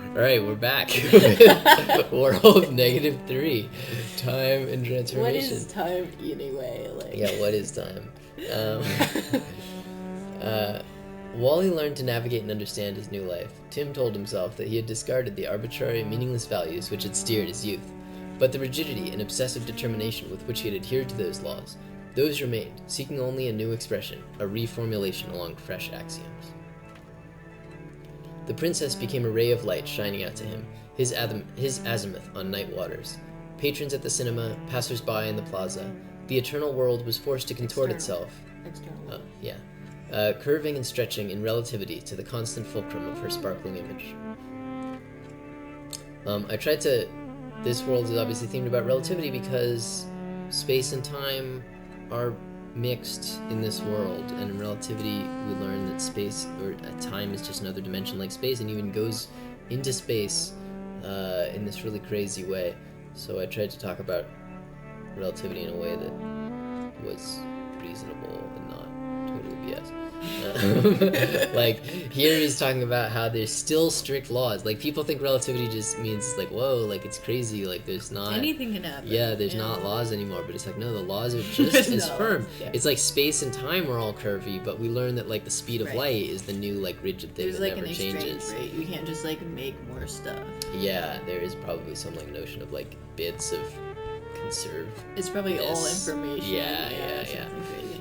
Alright, we're back. World -3. Time and transformation. What is time anyway? Like... Yeah, what is time? While he learned to navigate and understand his new life, Tim told himself that he had discarded the arbitrary, meaningless values which had steered his youth. But the rigidity and obsessive determination with which he had adhered to those laws, those remained, seeking only a new expression, a reformulation along fresh axioms. The princess became a ray of light shining out to him, his azimuth on night waters. Patrons at the cinema, passers-by in the plaza, the eternal world was forced to contort itself. External. Curving and stretching in relativity to the constant fulcrum of her sparkling image. This world is obviously themed about relativity because space and time are mixed in this world, and in relativity we learn that space or time is just another dimension like space, and even goes into space in this really crazy way. So I tried to talk about relativity in a way that was reasonable and not totally BS. Like here he's talking about how there's still strict laws. Like people think relativity just means like, whoa, like it's crazy, like there's not anything can happen. Yeah, there's not laws anymore, but it's like no, the laws are just as firm. Yeah. It's like space and time are all curvy, but we learn that like the speed of light is the new like rigid thing there's that like never an changes. exchange rate. You can't just like make more stuff. Yeah, there is probably some like notion of like bits of conserve. It's probably all information. Yeah. Crazy.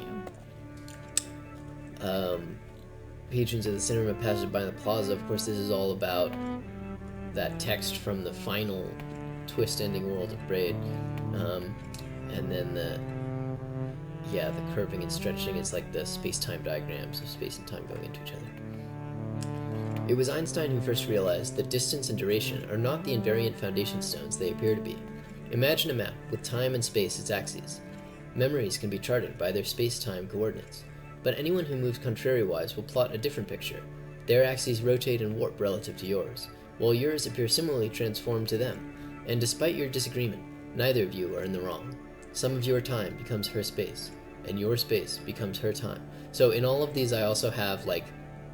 Patrons of the cinema, passers-by in the plaza. Of course, this is all about that text from the final twist-ending world of Braid, and then the curving and stretching is like the space-time diagrams of space and time going into each other. It was Einstein who first realized that distance and duration are not the invariant foundation stones they appear to be. Imagine a map with time and space its axes. Memories can be charted by their space-time coordinates. But anyone who moves contrariwise will plot a different picture. Their axes rotate and warp relative to yours, while yours appear similarly transformed to them. And despite your disagreement, neither of you are in the wrong. Some of your time becomes her space, and your space becomes her time. So in all of these I also have like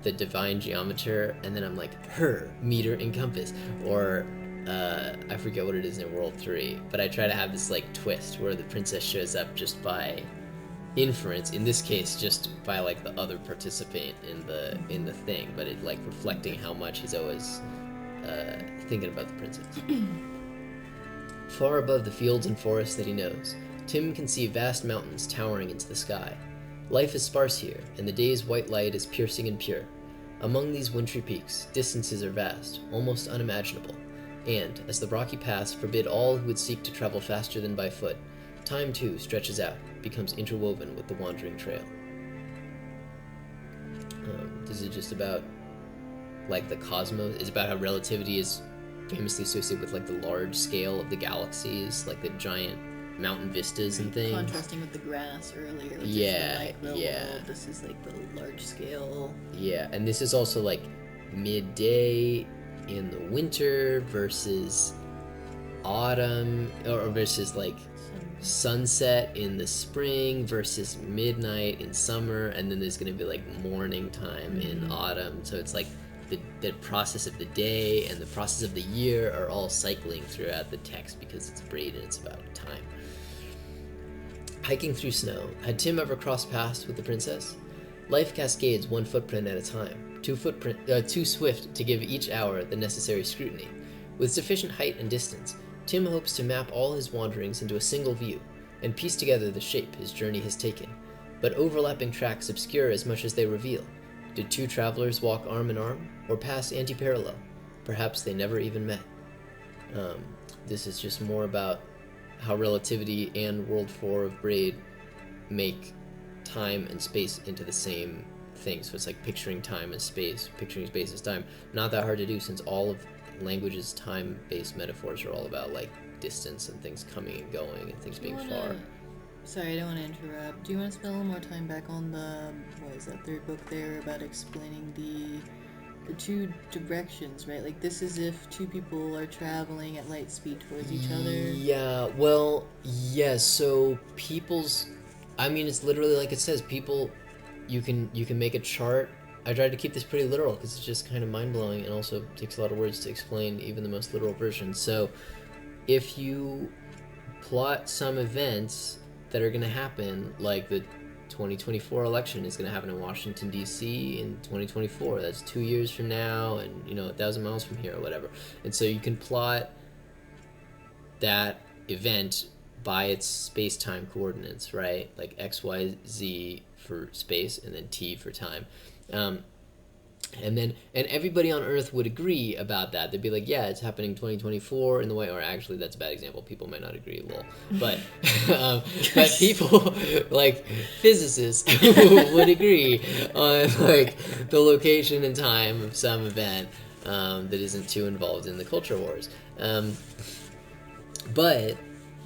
the divine geometer, and then I'm like her meter and compass, or I forget what it is in World 3, but I try to have this like twist where the princess shows up just by inference, in this case just by like the other participant in the thing, but it like reflecting how much he's always thinking about the princess. Far above the fields and forests that he knows, Tim can see vast mountains towering into the sky. Life is sparse here, and the day's white light is piercing and pure. Among these wintry peaks, distances are vast, almost unimaginable, and, as the rocky paths forbid all who would seek to travel faster than by foot, time too stretches out, becomes interwoven with the wandering trail. This is just about like the cosmos. It's about how relativity is famously associated with like the large scale of the galaxies, like the giant mountain vistas and things. Contrasting with the grass earlier. Which Yeah, is the yeah. world. This is like the large scale. Yeah, and this is also like midday in the winter versus autumn, or versus like sunset in the spring versus midnight in summer, and then there's going to be like morning time in autumn. So it's like the process of the day and the process of the year are all cycling throughout the text because it's Braid and it's about time. Hiking through snow, had Tim ever crossed paths with the princess? Life cascades one footprint at a time, too swift to give each hour the necessary scrutiny. With sufficient height and distance, Tim hopes to map all his wanderings into a single view and piece together the shape his journey has taken. But overlapping tracks obscure as much as they reveal. Did two travelers walk arm in arm, or pass anti-parallel? Perhaps they never even met. This is just more about how relativity and World 4 of Braid make time and space into the same thing. So it's like picturing time as space, picturing space as time. Not that hard to do, since all of language's time-based metaphors are all about like distance and things coming and going and things being far. Sorry, I don't want to interrupt. Do you want to spend a little more time back on the, what is that third book there, about explaining the two directions, right? Like this is if two people are traveling at light speed towards each other. Yeah, well, yes, so it's literally like it says, people, you can make a chart I tried to keep this pretty literal because it's just kind of mind-blowing and also takes a lot of words to explain even the most literal version. So if you plot some events that are going to happen, like the 2024 election is going to happen in Washington, D.C. in 2024. That's 2 years from now and, 1,000 miles from here or whatever. And so you can plot that event by its space-time coordinates, right? Like X, Y, Z for space and then T for time. And everybody on Earth would agree about that. They'd be like, yeah, it's happening 2024 in the way, or actually that's a bad example. People might not agree, lol. But but people like physicists would agree on like the location and time of some event that isn't too involved in the culture wars. But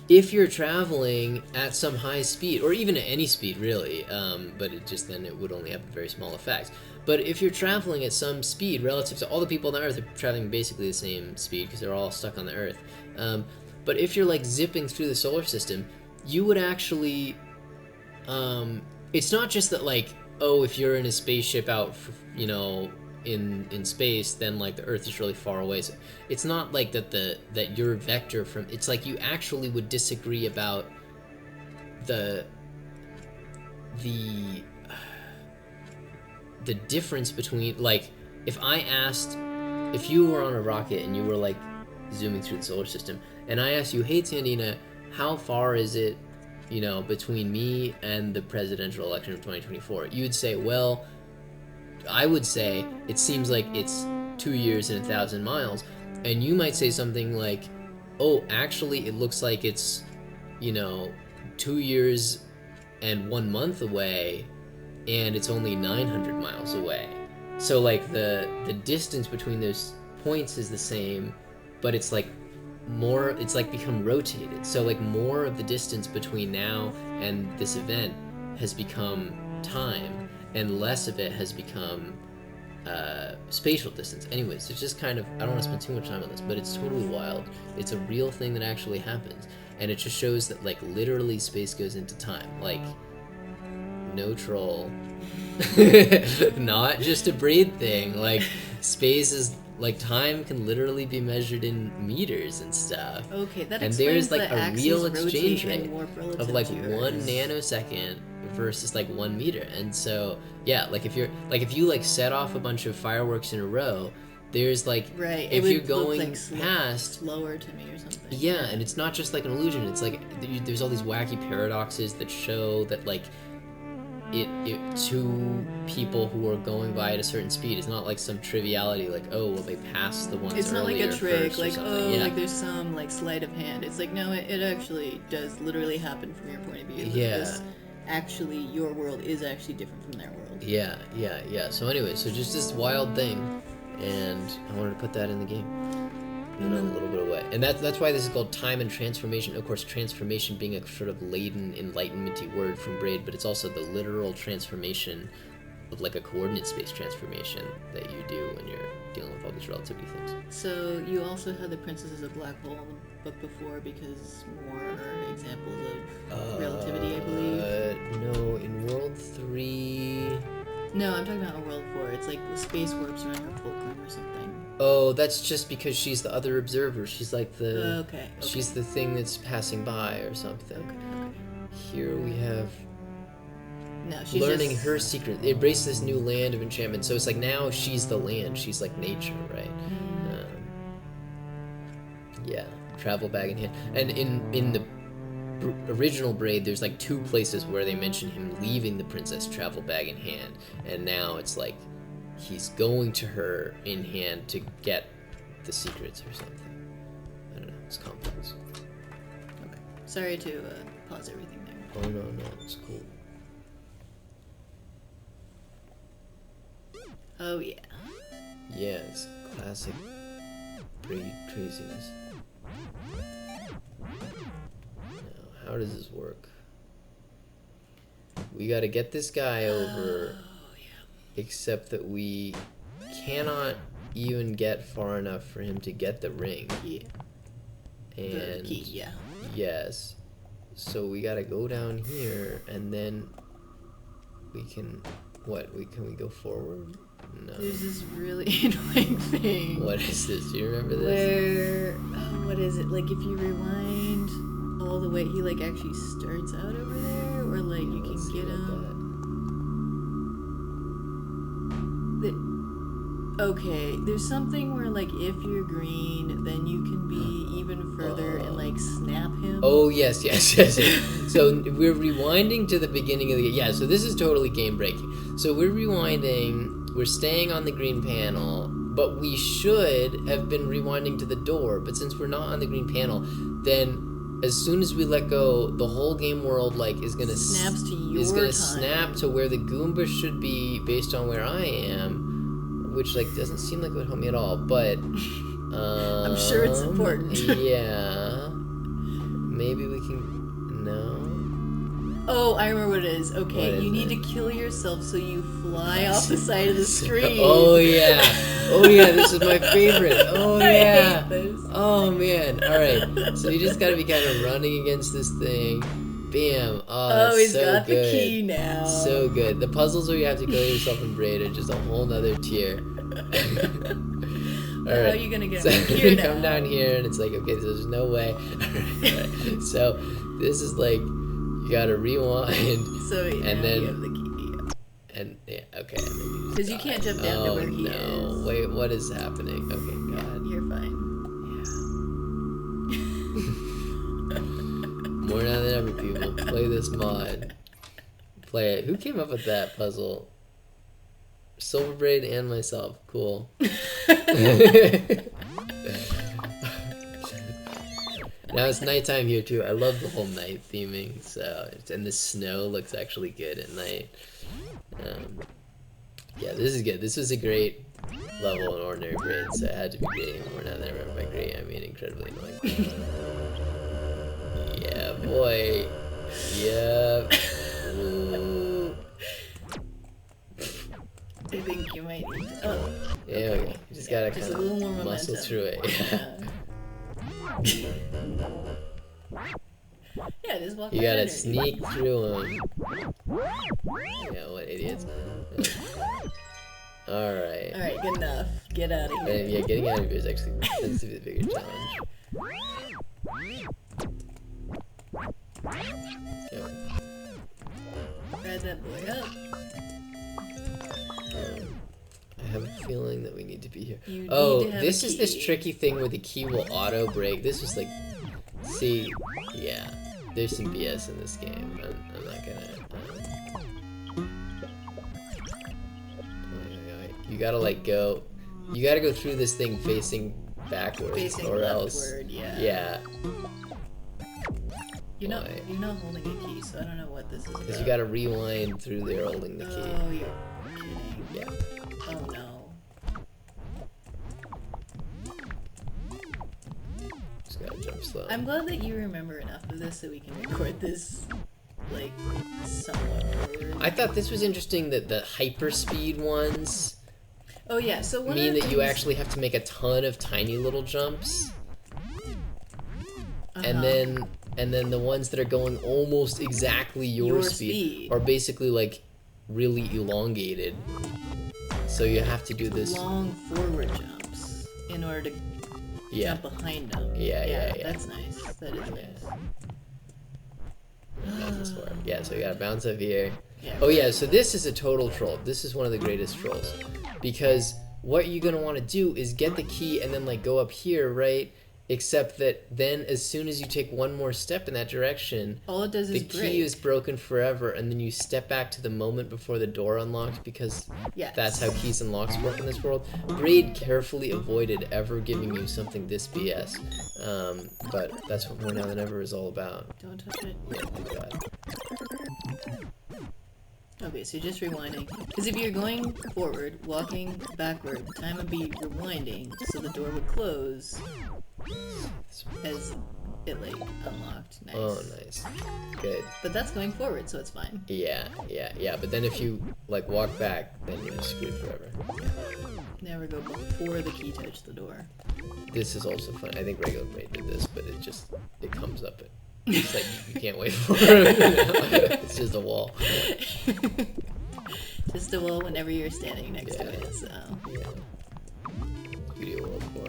if you're traveling at some high speed, or even at any speed really, but it would only have a very small effect. But if you're traveling at some speed relative to all the people on the Earth are traveling basically the same speed because they're all stuck on the Earth. But if you're like zipping through the solar system, you would actually. It's not just that like, oh, if you're in a spaceship out, in space, then like the Earth is really far away. So it's not like that your vector from. It's like you actually would disagree about the difference between, like, if you were on a rocket and you were like zooming through the solar system and I asked you, hey Tandina, how far is it between me and the presidential election of 2024, you would say, well, I would say it seems like it's 2 years and 1,000 miles, and you might say something like, oh, actually it looks like it's 2 years and 1 month away and it's only 900 miles away. So like the distance between those points is the same, but it's like become rotated. So like more of the distance between now and this event has become time, and less of it has become spatial distance. Anyways, it's just kind of, I don't want to spend too much time on this, but it's totally wild. It's a real thing that actually happens, and it just shows that like literally space goes into time. Like, no troll. Not just a Braid thing. Like, space is like, time can literally be measured in meters and stuff. Okay, that and explains there's like the a real exchange rotate rate and warp relative of like to 1 Earth. nanosecond versus like 1 meter. And so yeah, like if you like set off a bunch of fireworks in a row, there's like, right, if it you're would going look like past, slower to me or something. yeah, and it's not just like an illusion. It's like there's all these wacky paradoxes that show that like it to people who are going by at a certain speed, it's not like some triviality like, oh, well, they passed the ones it's not like a earlier trick, first like, or oh, yeah. like there's some like sleight of hand. It's like, no, it actually does literally happen from your point of view. Yeah. This, actually, your world is actually different from their world. Yeah. So anyway, so just this wild thing, and I wanted to put that in the game in a little bit of way. And that's why this is called time and transformation. Of course, transformation being a sort of laden, enlightenment-y word from Braid, but it's also the literal transformation of like a coordinate space transformation that you do when you're dealing with all these relativity things. So you also had the Princesses of Black Hole in the book before, because more examples of relativity, I believe. No, in World 3... No, I'm talking about in World 4. It's like the space warps around her fulcrum or something. Oh, that's just because she's the other observer. She's like the... Okay. She's the thing that's passing by or something. Okay. Here we have... No, she's learning just... her secret. It embraces this new land of enchantment. So it's like now she's the land. She's like nature, right? Yeah, travel bag in hand. And in the original Braid, there's like 2 places where they mention him leaving the princess travel bag in hand, and now it's like he's going to her in hand to get the secrets or something. I don't know. It's complex. Okay. Sorry to pause everything there. Oh no, it's cool. Oh yeah. Yeah, it's classic Braid craziness. Now, how does this work? We gotta get this guy over, except that we cannot even get far enough for him to get the ring. Yeah. And the key, yeah. Yes. So we gotta go down here, and then we can... What? Can we go forward? No. There's this really annoying thing. What is this? Do you remember this? Where, what is it? Like, if you rewind all the way, he, like, actually starts out over there? Or, like, you Let's can see get about him... that. Okay, there's something where, like, if you're green, then you can be even further and, like, snap him. Oh, yes. So we're rewinding to the beginning of the... Yeah, so this is totally game breaking. So we're rewinding, we're staying on the green panel, but we should have been rewinding to the door, but since we're not on the green panel, then as soon as we let go, the whole game world, like, is gonna... Snaps to your is gonna time. snap to where the Goomba should be based on where I am, which, like, doesn't seem like it would help me at all, but... I'm sure it's important. Yeah. Maybe we can... No? Oh, I remember what it is. Okay, What is you need it? to kill yourself so you fly off the side of the screen. Oh, yeah. Oh, yeah, this is my favorite. Oh, I yeah. hate this. Oh, man. All right. So you just gotta be kind of running against this thing. Bam. Oh, that's he's so got good. the key now. So good. The puzzles where you have to kill yourself in Braid are just a whole nother tier. How are you gonna get him So here we now? come down here and it's like, okay, so there's no way. Alright. So this is like, you gotta rewind. So and now then you have the key. and yeah, okay. Because you can't jump down to where he is. No, wait, what is happening? Okay, God. You're fine. More now than ever, people. Play this mod. Play it. Who came up with that puzzle? Silver Braid and myself. Cool. Now it's nighttime here too. I love the whole night theming. So and the snow looks actually good at night. Yeah, this is good. This was a great level in ordinary Braid, so it had to be great. More now than ever. By great, I mean incredibly annoying. Yeah, boy. Yep. Ooh. I think you might need to... Oh. Yeah, okay. You just gotta just kind a little more of momentum. muscle through it. Yeah, just walk You right gotta under it. sneak through them. Yeah, what idiots. Alright. Alright, good enough. Get out of here. And yeah, getting out of here is actually tends to be the bigger challenge. Yep. Ride that boy up. I have a feeling that we need to be here. You Oh, need to have this a is this key. tricky thing where the key will auto break. This was like, see, yeah, there's some BS in this game. I'm not gonna. You gotta like go. You gotta go through this thing facing backwards, Facing or leftward, else. yeah. Yeah. You're not Why? holding a key, so I don't know what this is about. Because you gotta rewind through there holding the key. Oh, you're kidding. Yeah. Oh no. Just gotta jump slow. I'm glad that you remember enough of this so we can record this, like, somewhat forward. I thought this was interesting that the hyperspeed ones Oh yeah, so one mean of the that you things- actually have to make a ton of tiny little jumps. Uh-huh. And then the ones that are going almost exactly your speed are basically like really elongated. So you have to do this. long forward jumps in order to Yeah. jump behind them. Yeah. That's nice. That is nice. Yeah, so you gotta bounce up here. Yeah. Oh yeah, so this is a total troll. This is one of the greatest trolls. Because what you're gonna wanna do is get the key and then like go up here, right? Except that then as soon as you take one more step in that direction, All it does the is key break. is broken forever, and then you step back to the moment before the door unlocks, because Yes. that's how keys and locks work in this world. Braid carefully avoided ever giving you something this BS, but that's what More Now Than Ever is all about. Don't touch it. Yeah, thank God. Okay, so just rewinding. Because if you're going forward, walking backward, the time would be rewinding, so the door would close as it, like, unlocked. Nice. Oh, nice. Good. But that's going forward, so it's fine. Yeah, but then if you, like, walk back, then you're screwed forever. Never go before the key touched the door. This is also fun. I think regular Braid did this, but it comes up. It's like, you can't wait for it. It's just a wall. Just a well whenever you're standing next to Yeah. it, so. Yeah. Video World 4.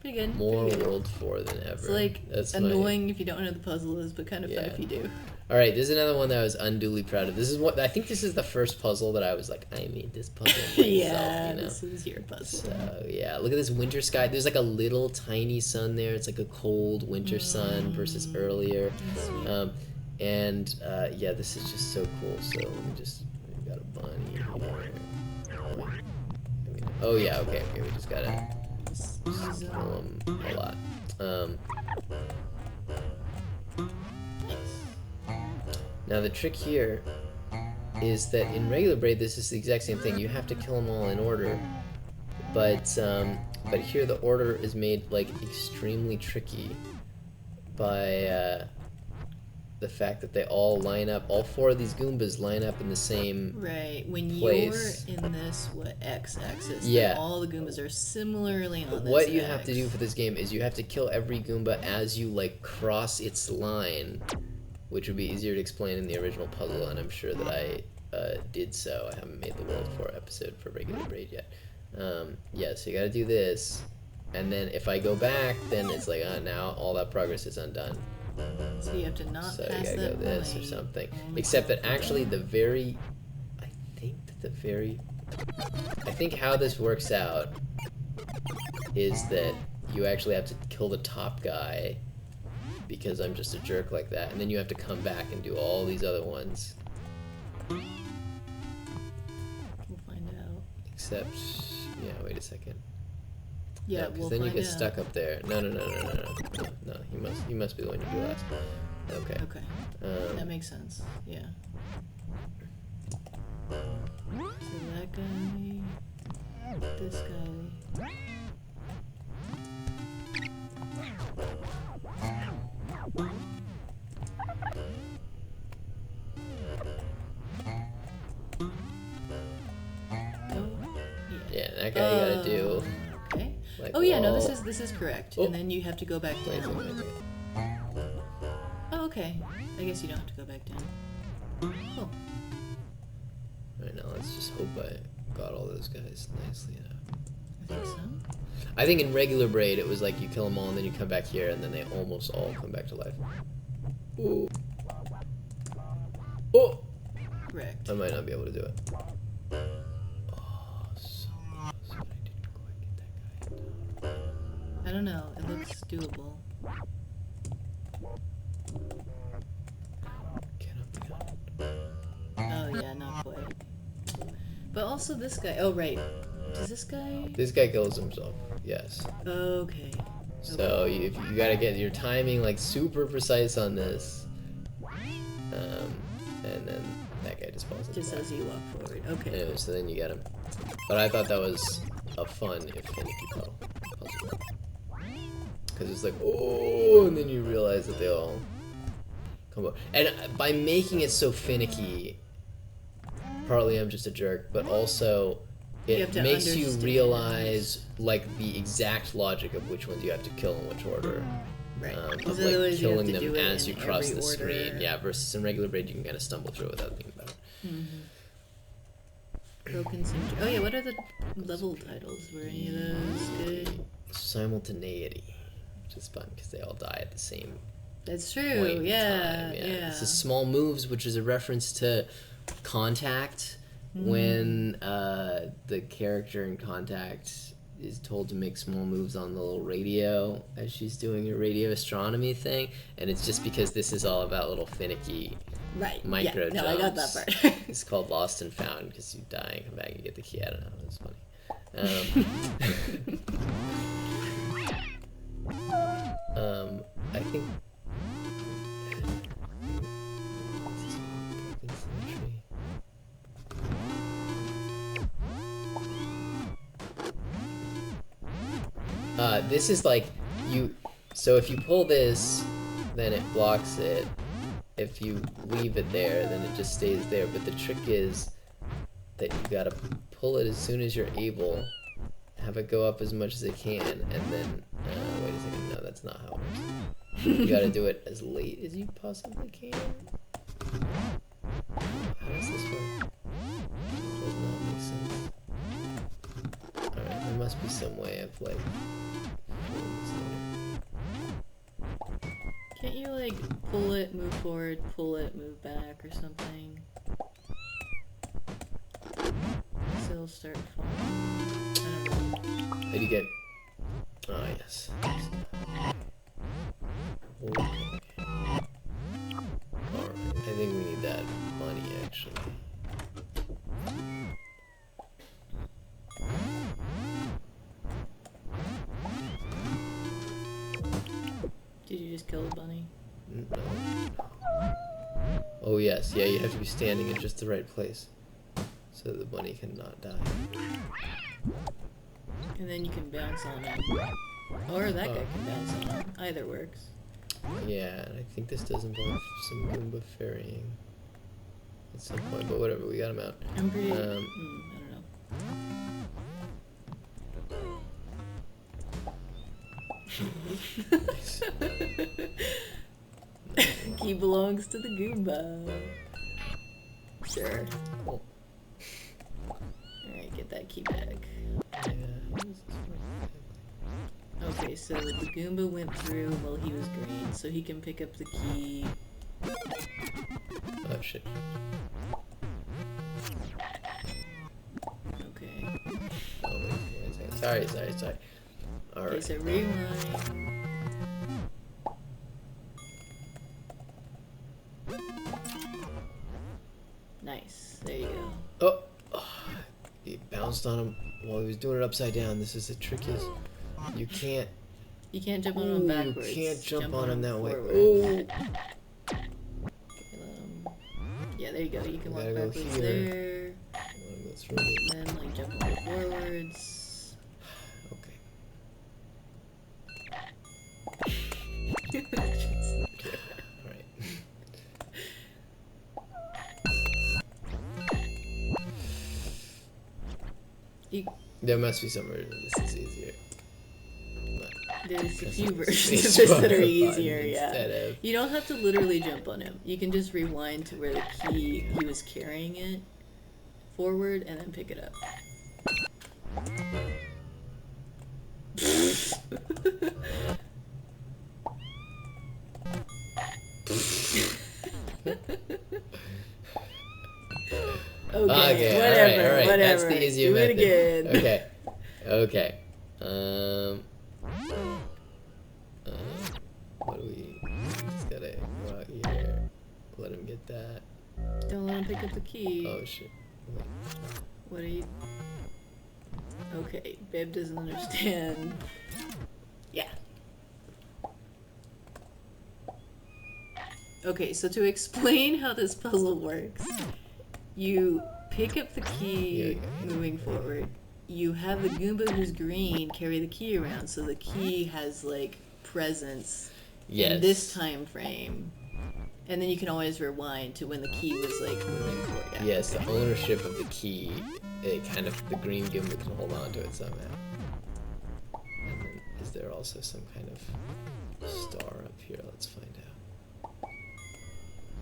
Pretty good. More pretty good. World 4 than ever. It's like That's annoying if you don't know the puzzle is, but kind of fun Yeah. if you do. All right, this is another one that I was unduly proud of. This is what I think this is the first puzzle that I was like, I made this puzzle myself. Yeah, you know? this is your puzzle. So yeah, look at this winter sky. There's like a little tiny sun there. It's like a cold winter sun versus earlier. Sweet. Yeah, this is just so cool. So let me just, we got a bunny here. Oh yeah, okay, we just gotta kill him a lot. Now the trick here is that in regular Braid, this is the exact same thing. You have to kill them all in order, but here the order is made like extremely tricky by the fact that they all line up. All 4 of these Goombas line up in the same Right, when place. you're in this x-axis, Yeah. then all the Goombas are similarly on this What you X. have to do for this game is you have to kill every Goomba as you like cross its line, which would be easier to explain in the original puzzle, and I'm sure that I did so. I haven't made the World 4 episode for regular Braid yet. Yeah, so you gotta do this, and then if I go back, then it's like, now all that progress is undone. So you have to not So you pass gotta that go this or line. something. Only Except that go actually down. I think how this works out is that you actually have to kill the top guy because I'm just a jerk like that, and then you have to come back and do all these other ones. We'll find out. Except, yeah, wait a second. Yeah, No, because we'll then you find get out. stuck up there. No, he must be the one you do last. Okay. Okay, that makes sense. Yeah. So that guy, this guy. Yeah, that guy you gotta do. Okay. Like, Oh yeah, no, whoa. this is correct. Oh. And then you have to go back Wait a down. second, wait a second. Oh, okay. I guess you don't have to go back down. Cool. Alright, now let's just hope I got all those guys nicely enough. I think so. I think in regular Braid, it was like you kill them all and then you come back here and then they almost all come back to life. Ooh. Oh! Correct. I might not be able to do it. Oh, so close, but I didn't quite get that guy. I don't know. It looks doable. Get up. Oh yeah, not quite. But also this guy. Oh right. Does this guy? This guy kills himself, yes. Okay. So you gotta get your timing like super precise on this. And then that guy just falls into Just life. as you walk forward. Okay. Anyway, so then you get him. But I thought that was a fun, if finicky puzzle. Because it's like, oh, and then you realize that they all come up. And by making it so finicky, partly I'm just a jerk, but also You have it to makes you understand. realize like the exact logic of which ones you have to kill in which order. Right. Of Because like otherwise you have killing to them do it as you in cross every the order. screen. Yeah, versus in regular Braid you can kind of stumble through it without thinking about it. Broken symmetry. Oh yeah, what are the level titles? Were any of those good? Simultaneity, which is fun because they all die at the same That's point true. in Yeah. time. Yeah. This is small moves, which is a reference to Contact, when the character in Contact is told to make small moves on the little radio as she's doing her radio astronomy thing, and it's just because this is all about little finicky Right. micro yeah. jumps. No, I got that part. It's called Lost and Found because you die and come back and get the key. I don't know. It's funny. I think. This is like you. So if you pull this, then it blocks it. If you leave it there, then it just stays there. But the trick is that you gotta pull it as soon as you're able, have it go up as much as it can, and then wait a second. No, that's not how it works. You gotta do it as late as you possibly can. How does this work? makes sense. Alright, there must be some way of like pulling this later. Can't you like pull it, move forward, pull it, move back or something? So it'll start falling. I don't know. How do you get... Oh, yes. Okay. Alright, I think we need that money, actually. Did you just kill the bunny? No. Oh, yes. Yeah, you have to be standing in just the right place so the bunny cannot die. And then you can bounce on him. Or that guy can bounce on him. Either works. Yeah, and I think this does involve some Goomba ferrying at some point, but whatever, we got him out. I'm pretty... I don't know. Nice. Key belongs to the Goomba. Sure. Cool. Alright, get that key back. Yeah, what is this for? Okay, so the Goomba went through while he was green, so he can pick up the key. Oh, shit. Okay. Oh, wait, sorry. Alright. Okay, so rewind. Nice. There you go. Oh, he bounced on him while he was doing it upside down. This is the trickiest. You can't jump on him backwards. You can't jump on him that way. Forward. Oh! Yeah, there you go. You can walk Gotta go backwards here. there. I wanna go through it. And then, like, jump on forwards. Okay. Alright. There must be somewhere this is easier. There's a few Pressing versions of space this bar that are button easier, yeah. instead of- You don't have to literally jump on him. You can just rewind to where the key, he was carrying it forward and then pick it up. Okay, whatever, alright. whatever. That's the easier Do method. it again. Okay. What do we just gotta go out here. Let him get that. Don't let him pick up the key. Oh shit. Wait. What are you... Okay, Babe doesn't understand. Yeah. Okay, so to explain how this puzzle works, you pick up the key moving forward. You have the Goomba who's green carry the key around, so the key has, like, presence in this time frame. And then you can always rewind to when the key was, like, moving forward. Yeah. Yes, the ownership of the key, it kind of, the green Goomba can hold on to it somehow. And then, is there also some kind of star up here? Let's find out.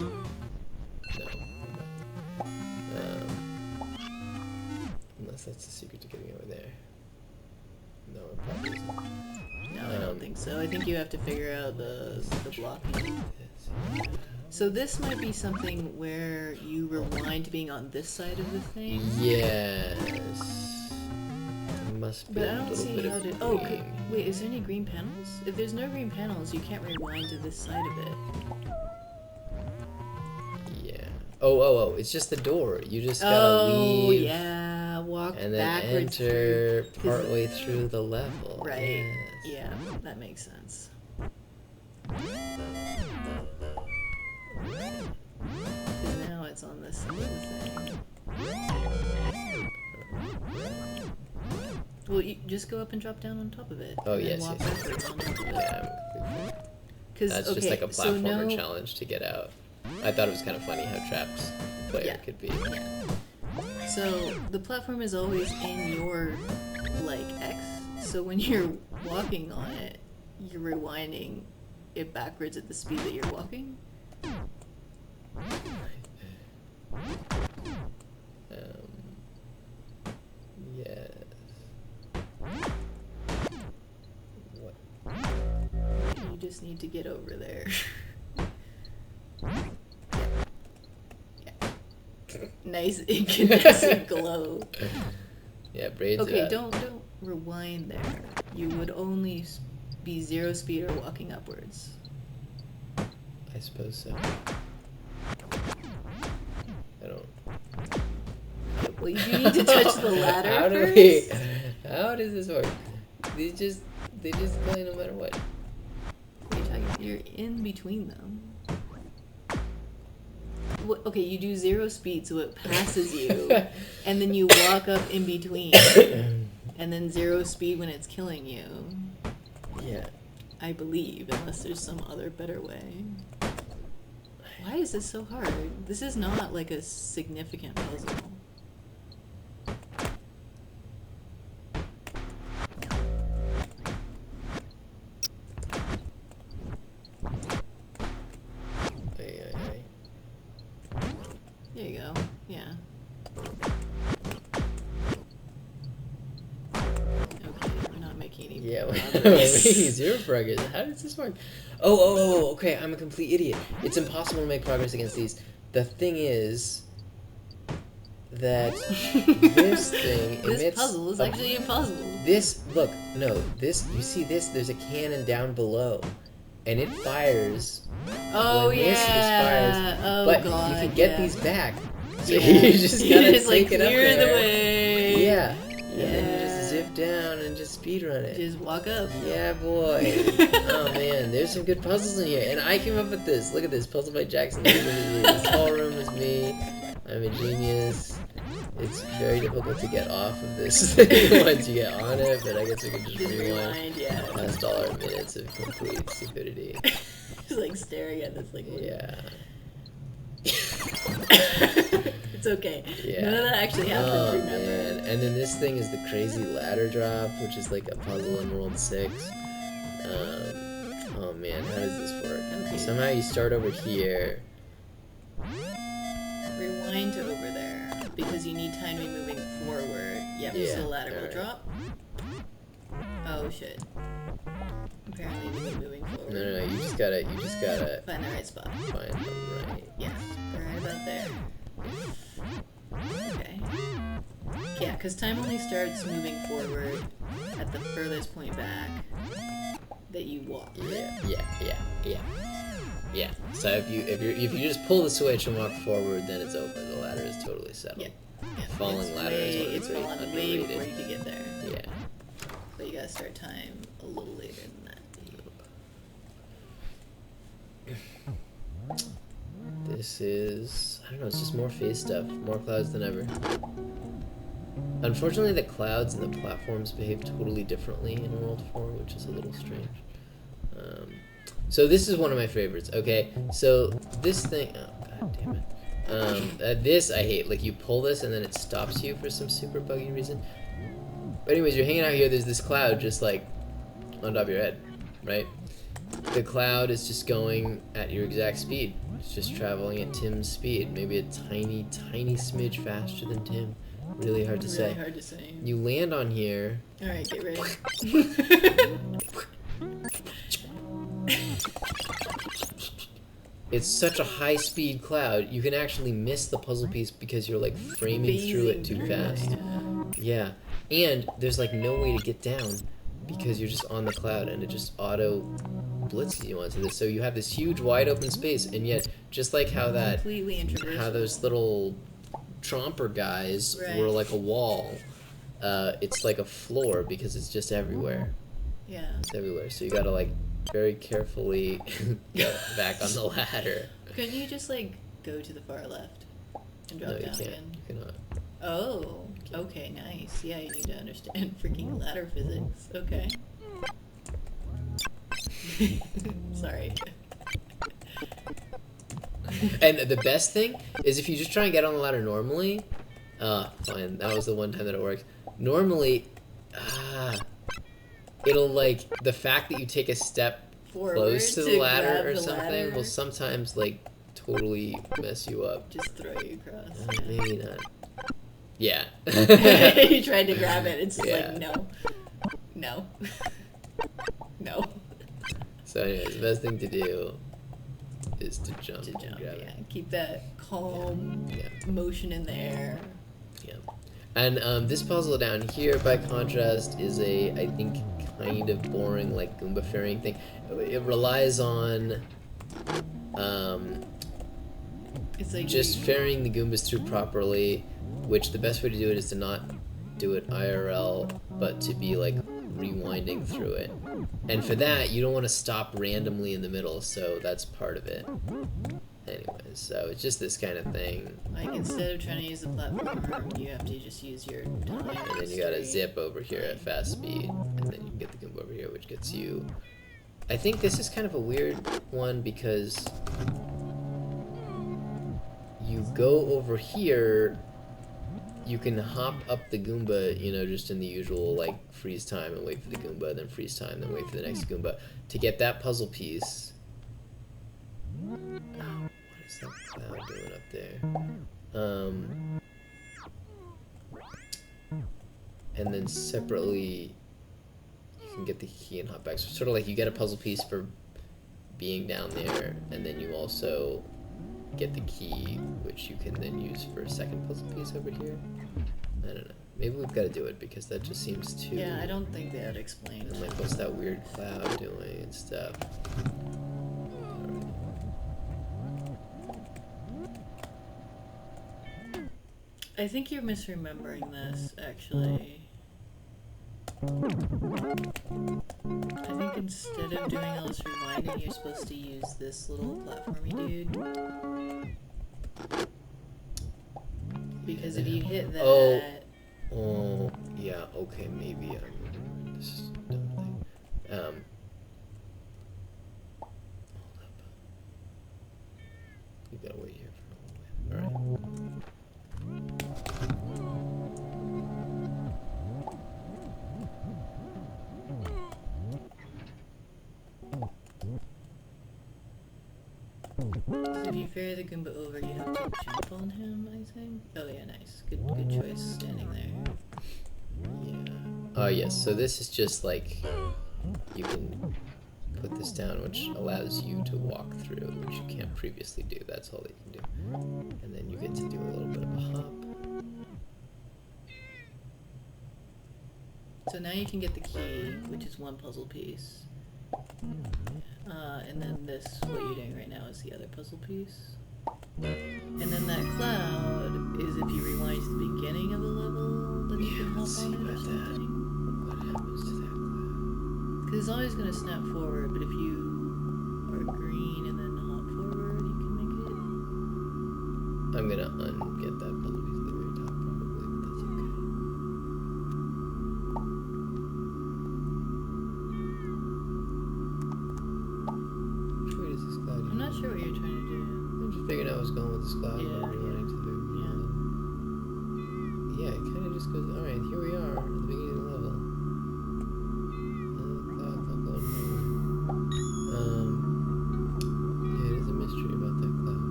No. Unless that's the secret to getting over there. No, it probably isn't. No, I don't think so. I think you have to figure out the blocking. So this might be something where you rewind to being on this side of the thing. Yes. There must be But I a don't little see bit how of to... Oh, green. wait, is there any green panels? If there's no green panels, you can't rewind to this side of it. Yeah. Oh, it's just the door. You just gotta leave. Oh, yeah. Walk And then backwards enter through. partway through the level. Right. Yes. Yeah, that makes sense. Because now it's on this side of the thing. Well, you just go up and drop down on top of it. Oh, and yes, walk yes. backwards on top of it. Yeah. 'Cause, That's okay, just like a so platformer no... challenge to get out. I thought it was kind of funny how trapped the player could be. Yeah. So the platform is always in your, like, X. So when you're walking on it, you're rewinding it backwards at the speed that you're walking. just need to get over there. Yeah. Nice incandescent glow. Yeah, Braid's Okay, don't rewind there. You would only be 0 speed or walking upwards. I suppose so. I don't. Well, you do need to touch the ladder How does this work? They just play no matter what. You're in between them. Okay, you do 0 speed, so it passes you, and then you walk up in between, and then 0 speed when it's killing you. Yeah. I believe, unless there's some other better way. Why is this so hard? This is not like a significant puzzle. There you go. Yeah. Okay, we're not making any progress. We're making 0 progress. How does this work? Oh, okay, I'm a complete idiot. It's impossible to make progress against these. The thing is that this thing emits... This puzzle is actually a puzzle. Look, you see this? There's a cannon down below, and it fires... Oh, when this fires, oh, but God, you can get these back. So Yeah. you just gotta just, take it up clear there. the way. Yeah. And then you just zip down and just speedrun it. Just walk up. Yeah, boy. Oh, man. There's some good puzzles in here. And I came up with this. Look at this. Puzzle by Jackson. This whole room is me. I'm a genius. It's very difficult to get off of this thing once you get on it, but I guess we can just rewind. Yeah. Last all our minutes of complete stupidity. Just like staring at this like. Yeah. It's okay. Yeah. None of that actually happened. Oh, Remember? man. And then this thing is the crazy ladder drop, which is like a puzzle in World 6. Oh man, how does this work? Okay. Somehow you start over here. Rewind to over there because you need time to be moving forward. Yep. Yeah, So the ladder will alright. drop. Oh shit. Apparently you need to be moving forward. No, you just gotta Find the right spot. find the right. Yeah. Right about there. Okay. Yeah, because time only starts moving forward at the furthest point back that you walk. Yeah. So if you just pull the switch and walk forward, then it's over. The ladder is totally settled. Yeah. Falling ladder is one of It's the great falling way underrated. before you can get there. Yeah. But you gotta start time a little later than that. This is, I don't know, it's just more phase stuff, more clouds than ever. Unfortunately, the clouds and the platforms behave totally differently in World 4, which is a little strange. So this is one of my favorites, okay? So this thing, oh god damn it. This I hate, like you pull this and then it stops you for some super buggy reason. But anyways, you're hanging out here, there's this cloud just like on top of your head, right? The cloud is just going at your exact speed. It's just traveling at Tim's speed. Maybe a tiny, tiny smidge faster than Tim. Really hard to say. Really hard to say. You land on here. Alright, get ready. It's such a high-speed cloud, you can actually miss the puzzle piece because you're like framing through it too fast. Yeah. And there's like no way to get down because you're just on the cloud and it just auto blitzes you onto this. So you have this huge wide open space, and yet just like how that Completely introverted. how those little tromper guys were like a wall, it's like a floor because it's just everywhere. Yeah. It's everywhere. So you gotta like very carefully go back on the ladder. Couldn't you just like go to the far left and drop No, you down can't. again? You cannot. Oh, okay, nice. Yeah, you need to understand freaking ladder physics. Okay. Sorry. And the best thing is if you just try and get on the ladder normally, fine, that was the one time that it worked. Normally, it'll like, the fact that you take a step Forward close to the ladder grab or the something ladder. will sometimes like totally mess you up. Just throw you across. Maybe not. Yeah. You tried to grab it. It's just Yeah. like, no. No. No. So anyways, the best thing to do is to jump. And grab Yeah. it. Keep that calm motion in the air. Yeah. And this puzzle down here, by contrast, is I think, kind of boring, like, Goomba ferrying thing. It relies on It's like just ferrying the Goombas through properly, which the best way to do it is to not do it IRL, but to be, like, rewinding through it. And for that, you don't want to stop randomly in the middle, so that's part of it. Anyways, so it's just this kind of thing. Like, instead of trying to use the platform, you have to just use your time. And then you gotta zip over here at fast speed, and then you can get the Goomba over here, which gets you... I think this is kind of a weird one, because you go over here, you can hop up the Goomba, you know, just in the usual, like, freeze time and wait for the Goomba, then freeze time, then wait for the next Goomba, to get that puzzle piece. Oh, what is that cloud doing up there? And then separately, you can get the key and hop back. So sort of like you get a puzzle piece for being down there, and then you also get the key, which you can then use for a second puzzle piece over here. I don't know. Maybe we've got to do it, because that just seems too... Yeah, I don't think that explains. And like, what's that weird cloud doing and stuff? I think you're misremembering this, actually. I think instead of doing all this rewinding, you're supposed to use this little platformy dude. Because if you hit that... Oh, yeah, okay, maybe I remember this dumb thing. Hold up. You gotta wait here for a little bit. Alright. So if you ferry the Goomba over, you have to jump on him, I think? Oh yeah, nice. Good choice standing there. Yeah. Oh yes, so this is just like, you can put this down, which allows you to walk through, which you can't previously do. That's all that you can do. And then you get to do a little bit of a hop. So now you can get the key, which is one puzzle piece. And then this, what you're doing right now, is the other puzzle piece. And then that cloud is if you rewind to the beginning of the level, then you can hop on it or something. What happens to that cloud? Because it's always going to snap forward, but if you are green and then hop forward, you can make it. I'm gonna get that puzzle piece at the very top, probably, but that's okay. Which way does this cloud go? I'm not sure what you're trying to do. I'm just figuring out what's going with this cloud. Yeah. Rewinding to the yeah, it kind of just goes, alright, here we are, at the beginning of the level. The cloud's not going nowhere. Yeah, it is a mystery about that cloud.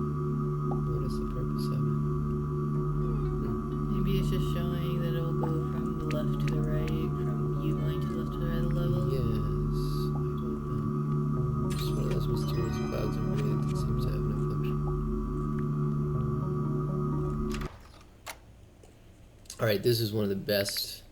What is the purpose of it? Maybe it's just showing that it'll go from the left to the right, from you going to the left to the right of the level. Yes, I don't know. Just one of those mysterious clouds in Braid that seems to have no function. Alright, this is one of the best.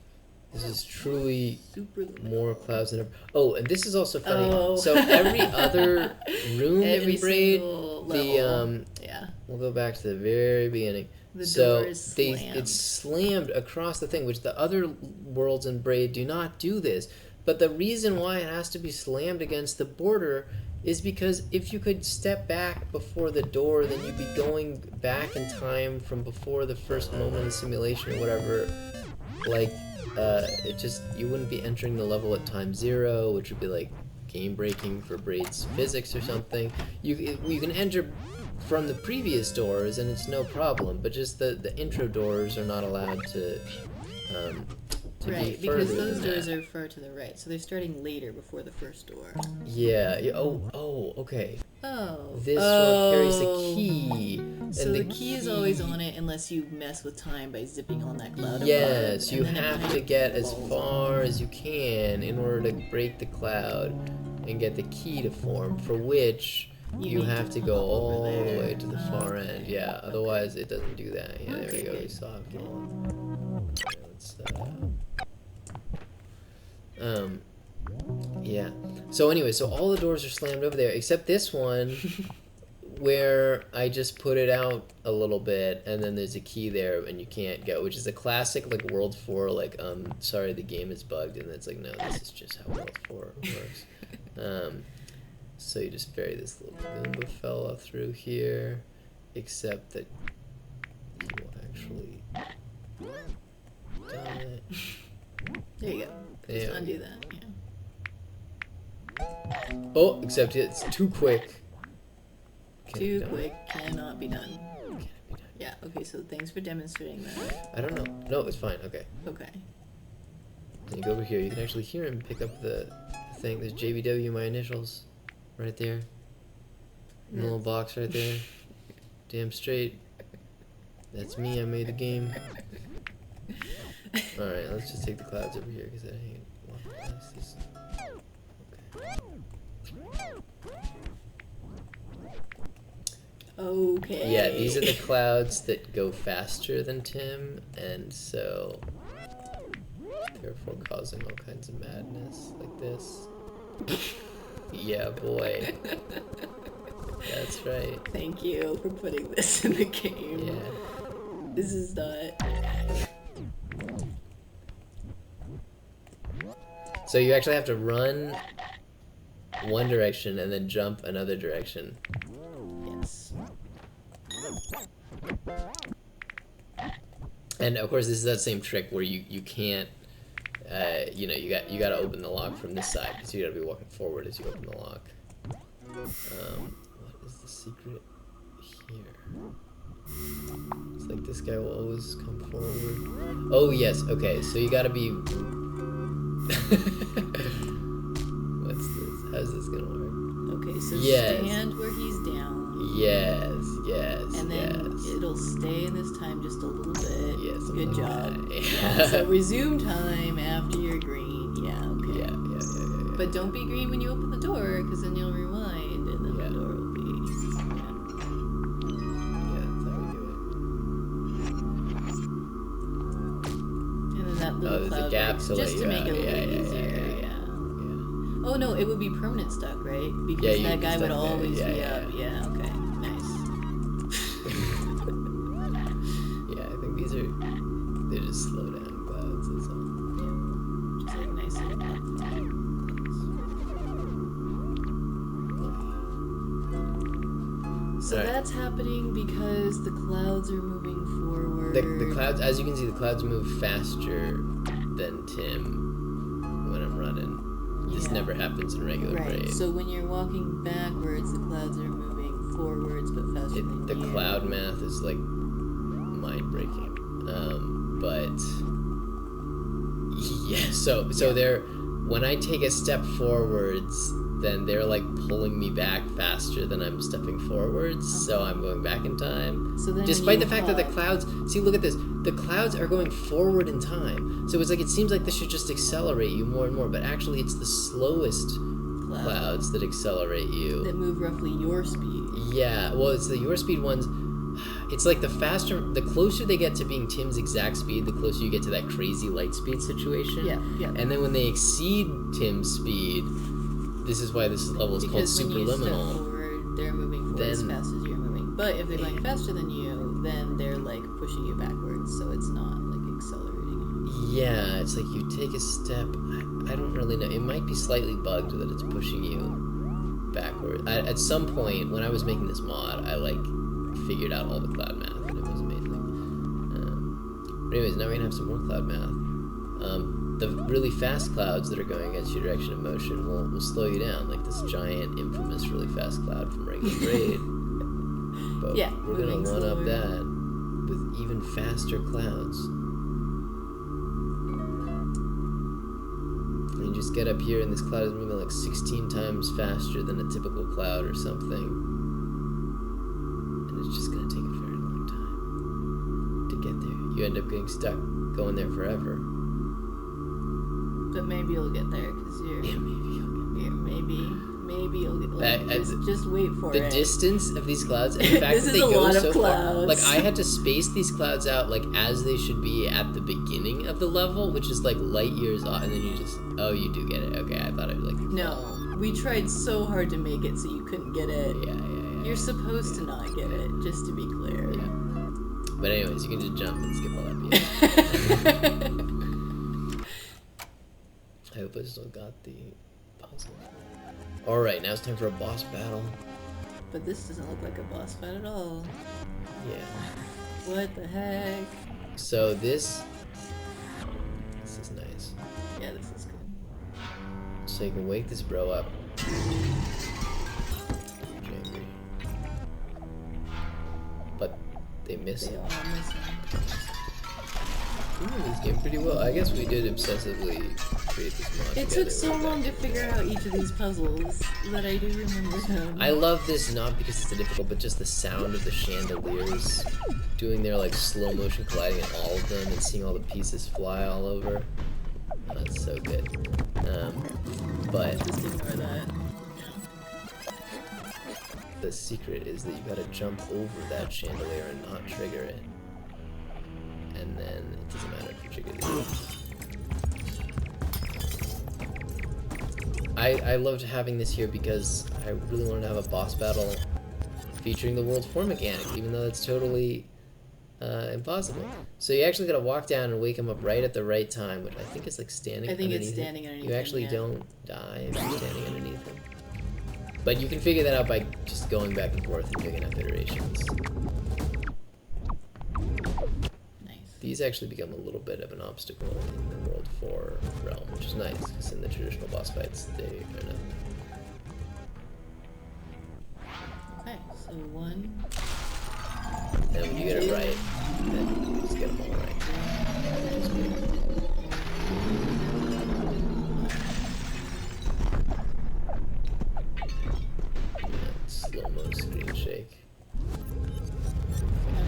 This is truly Super more clouds than ever. Oh, and this is also funny. Oh. So every other room Every in Braid, single the level. Yeah. we'll go back to the very beginning. The So door is slammed. it's slammed across the thing, which the other worlds in Braid do not do this. But the reason why it has to be slammed against the border is because if you could step back before the door, then you'd be going back in time from before the first moment of the simulation or whatever. Like, it just, you wouldn't be entering the level at time 0, which would be like game breaking for Braid's physics or something. You can enter from the previous doors and it's no problem, but just the intro doors are not allowed to Right, be further because those than doors that. are far to the right, so they're starting later before the first door. Yeah. Oh. Okay. Oh. This one carries the key. So and the key is always on it unless you mess with time by zipping on that cloud. Yes, above, you and then it have kind to of get as falls far off. as you can in order to break the cloud. and get the key to form, for which you have to go all the way to the far end. Yeah, otherwise it doesn't do that. Yeah, there we go. We solved all. Let's, yeah. So anyway, so all the doors are slammed over there except this one where I just put it out a little bit and then there's a key there and you can't go, which is a classic like World 4 like sorry the game is bugged, and it's like no, this is just how World 4 works. So you just bury this little Goomba fella through here, except that he will actually die. There you go. Just undo that. Yeah. Oh, except it's too quick. Too quick, cannot be done. Yeah, okay, so thanks for demonstrating that. I don't know. No, it's fine. Okay. Okay. Then you go over here. You can actually hear him pick up the thing. There's JBW, my initials, right there. In the little box right there. Damn straight. That's me. I made the game. Alright, let's just take the clouds over here because I hate walking past this. Okay. Yeah, these are the clouds that go faster than Tim, and so therefore causing all kinds of madness like this. Yeah, boy. That's right. Thank you for putting this in the game. Yeah. This is not... So you actually have to run one direction and then jump another direction. Yes. And of course this is that same trick where you can't you know, you got to open the lock from this side because you got to be walking forward as you open the lock. What is the secret here? It's like this guy will always come forward. Oh yes, okay, so you got to be what's this? How's this gonna work? Okay, so yes. Stand where he's down. Yes, yes, and then yes. It'll stay in this time just a little bit. Yes. Good job. Yeah, so resume time after you're green. Yeah, okay. Yeah. But don't be green when you open the door, because then you'll rewind, and then the door will be... Yeah, that's how we do it. And then that little there's a gap to just to make it a little bit yeah, easier. Yeah. Oh no, it would be permanent stuck, right? Because Yeah, that guy would always there. be up. Yeah, okay. Nice. Yeah, I think these are... They're just slow down clouds, that's all. Yeah. Just like nice little platforms. So that's happening because the clouds are moving forward. The clouds, as you can see, the clouds move faster than Tim when I'm running. This never happens in regular Braid. So when you're walking backwards, the clouds are moving forwards, but faster than The you. cloud math is like mind-breaking. But yeah, so they're, when I take a step forwards, then they're like pulling me back faster than I'm stepping forwards, so I'm going back in time. So then despite the fact that the clouds, see, look at this, the clouds are going forward in time. So it's like, it seems like this should just accelerate you more and more, but actually it's the slowest clouds that accelerate you. That move roughly your speed. Yeah, well, it's the your speed ones. It's like the faster, the closer they get to being Tim's exact speed, the closer you get to that crazy light speed situation. Yeah. And then when they exceed Tim's speed, this is why this level is called superliminal. Because when you step forward, they're moving forward as fast as you're moving. But if they're going faster than you, then they're like pushing you backwards, so it's not like accelerating. Yeah, it's like you take a step. I don't really know. It might be slightly bugged that it's pushing you backward. At some point, when I was making this mod, I like figured out all the cloud math, and it was amazing. But anyways, now we're gonna have some more cloud math. The really fast clouds that are going against your direction of motion will slow you down, like this giant, infamous, really fast cloud from regular Braid. But we're gonna one up that with even faster clouds. And you just get up here, and this cloud is moving like 16 times faster than a typical cloud or something. And it's just gonna take a very long time to get there. You end up getting stuck going there forever. But maybe you'll get there because you're... Yeah, maybe you'll get there. Maybe. Just wait for the it. distance of these clouds and the fact This that is they a go lot of so far. clouds. Like I had to space these clouds out like as they should be at the beginning of the level, which is like light years off, and then you just you do get it. Okay, I thought I'd like No, we tried so hard to make it so you couldn't get it. Yeah. You're supposed to not get it, just to be clear. Yeah. But anyways, you can just jump and skip all that BS. I hope I still got the puzzle. Alright, now it's time for a boss battle. But this doesn't look like a boss fight at all. Yeah. What the heck? So this is nice. Yeah, this is good. So you can wake this bro up. Angry. But they miss They it. all miss him. Ooh, this game pretty well. I guess we did obsessively create this mod. It took so long to figure out each of these puzzles that I do remember them. I love this not because it's difficult, but just the sound of the chandeliers doing their like slow motion colliding in all of them and seeing all the pieces fly all over. Oh, that's so good. But Just ignore that. the secret is that you gotta jump over that chandelier and not trigger it. And then it doesn't matter if you trigger the I loved having this here because I really wanted to have a boss battle featuring the world's 4 mechanic, even though it's totally impossible. So you actually gotta walk down and wake him up right at the right time, which I think is like standing I think underneath it's standing him. underneath You him, actually yeah. don't die if you're standing underneath him. But you can figure that out by just going back and forth and doing enough iterations. These actually become a little bit of an obstacle in the World 4 realm, which is nice, because in the traditional boss fights, they are not. Okay, so 1. And when you get it right, then you just get them all right. Which is good. Yeah, slow-mo screen shake.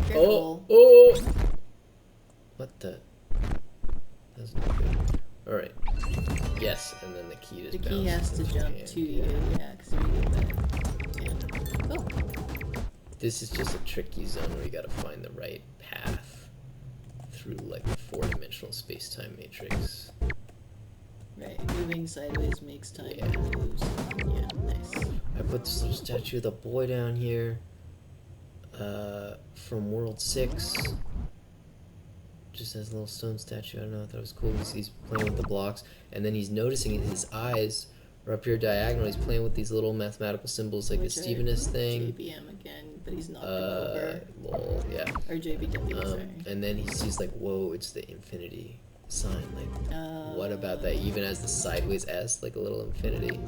Careful. Oh! What the? That's not good. Alright. Yes, and then the key just The key has to jump to you, yeah, because if you get that. Yeah. Oh. This is just a tricky zone where you gotta find the right path through like the 4-dimensional space-time matrix. Right, moving sideways makes time Yeah. moves. Yeah, nice. I put this little statue of the boy down here from World 6. Just has a little stone statue. I don't know, I thought it was cool because he's playing with the blocks, and then he's noticing his eyes are up here diagonal. He's playing with these little mathematical symbols like the Stevenus thing. JBM again, but he's knocked him over. Lol, yeah. Or JBW, sorry. And then he sees like, whoa, it's the infinity sign. Like, what about that? Even as the sideways S, like a little infinity.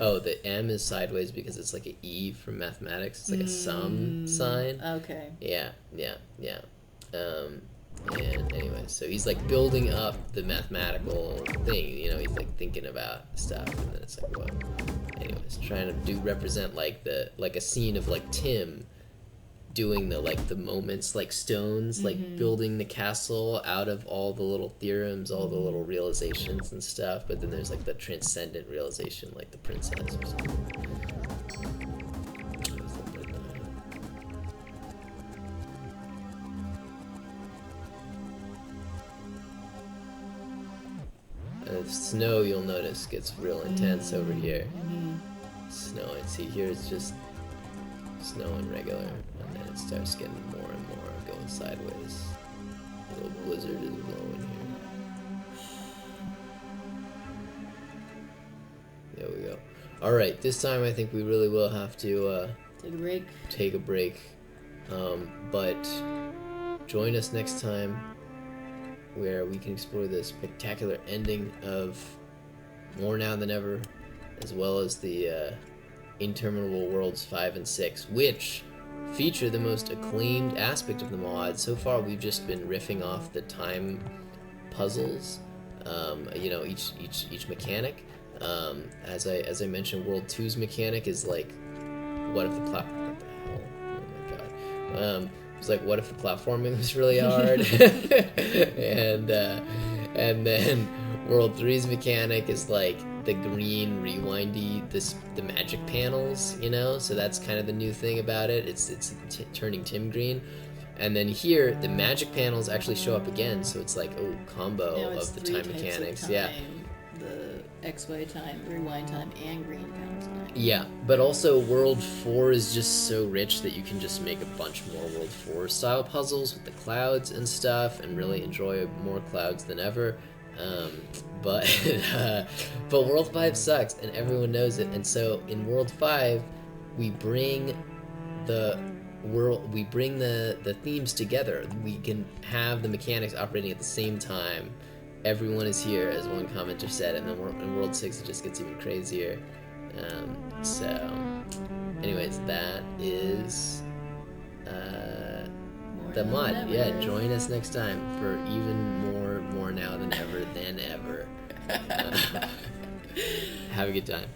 Oh, the M is sideways because it's like an E from mathematics. It's like a sum sign. Okay. Yeah. And anyway, so he's like building up the mathematical thing, you know, he's like thinking about stuff, and then it's like, whoa. Anyways, trying to represent like a scene of like Tim doing the moments like stones, like building the castle out of all the little theorems, all the little realizations and stuff, but then there's like the transcendent realization, like the princess or something. The snow, you'll notice, gets real intense over here. Snowing. See, here it's just snowing regular, and then it starts getting more and more going sideways. A little blizzard is blowing here. There we go. Alright, this time I think we really will have to take a break. But join us next time, where we can explore the spectacular ending of More Now Than Ever, as well as the Interminable Worlds 5 and 6, which feature the most acclaimed aspect of the mod. So far, we've just been riffing off the time puzzles, you know, each mechanic. As I mentioned, World 2's mechanic is like, what if the platform? What the hell? Oh my god. It's like, what if the platforming was really hard? And then World 3's mechanic is like, the green rewindy the magic panels, you know. So that's kind of the new thing about it. It's turning Tim green. And then here, the magic panels actually show up again, so it's like, oh, combo Now it's of the 3 time types mechanics. of Yeah. time, the XY time, rewind time, and green panel time. Yeah, but also World 4 is just so rich that you can just make a bunch more World 4 style puzzles with the clouds and stuff and really enjoy more clouds than ever. But but World 5 sucks and everyone knows it. And so in World 5, we bring the the themes together. We can have the mechanics operating at the same time. Everyone is here, as one commenter said, and then in World 6 it just gets even crazier. So anyways, that is the mod. Yeah, join us next time for even more now than ever. Have a good time.